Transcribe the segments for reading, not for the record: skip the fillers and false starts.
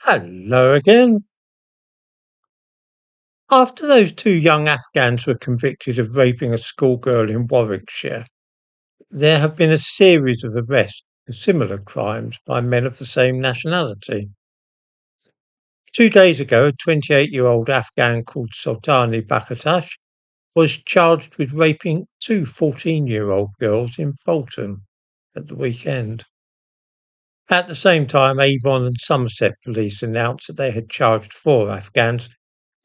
Hello again. After those two young Afghans were convicted of raping a schoolgirl in Warwickshire, there have been a series of arrests for similar crimes by men of the same nationality. 2 days ago, a 28-year-old Afghan called Sultani Bakatash was charged with raping two 14-year-old girls in Bolton at the weekend. At the same time, Avon and Somerset police announced that they had charged four Afghans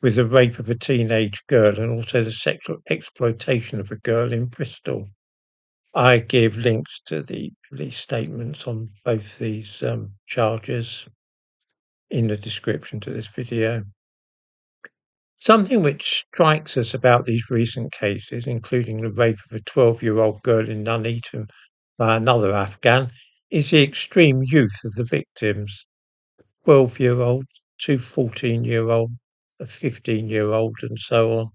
with the rape of a teenage girl and also the sexual exploitation of a girl in Bristol. I give links to the police statements on both these charges in the description to this video. Something which strikes us about these recent cases, including the rape of a 12-year-old girl in Nuneaton by another Afghan, is the extreme youth of the victims. 12-year-olds, two 14-year-olds, a 15-year-old, and so on.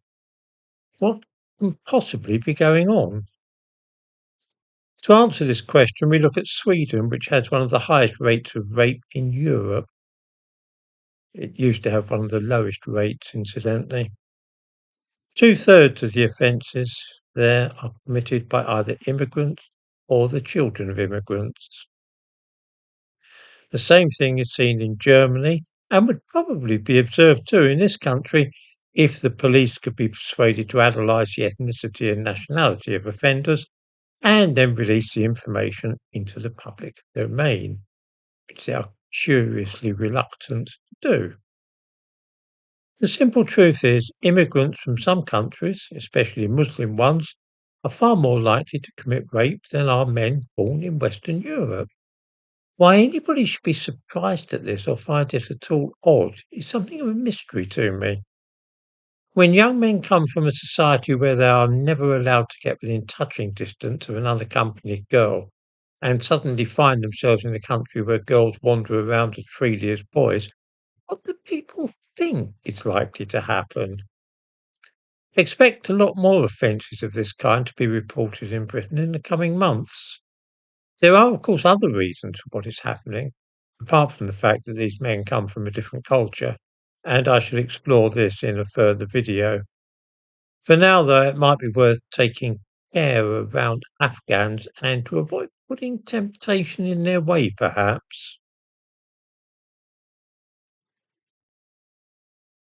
What can possibly be going on? To answer this question, we look at Sweden, which has one of the highest rates of rape in Europe. It used to have one of the lowest rates, incidentally. 2/3 of the offences there are committed by either immigrants or the children of immigrants. The same thing is seen in Germany and would probably be observed too in this country if the police could be persuaded to analyse the ethnicity and nationality of offenders and then release the information into the public domain, which they are curiously reluctant to do. The simple truth is, immigrants from some countries, especially Muslim ones, are far more likely to commit rape than are men born in Western Europe. Why anybody should be surprised at this or find it at all odd is something of a mystery to me. When young men come from a society where they are never allowed to get within touching distance of an unaccompanied girl and suddenly find themselves in a country where girls wander around as freely as boys, what do people think is likely to happen? Expect a lot more offences of this kind to be reported in Britain in the coming months. There are, of course, other reasons for what is happening, apart from the fact that these men come from a different culture, and I shall explore this in a further video. For now, though, it might be worth taking care around Afghans and to avoid putting temptation in their way, perhaps.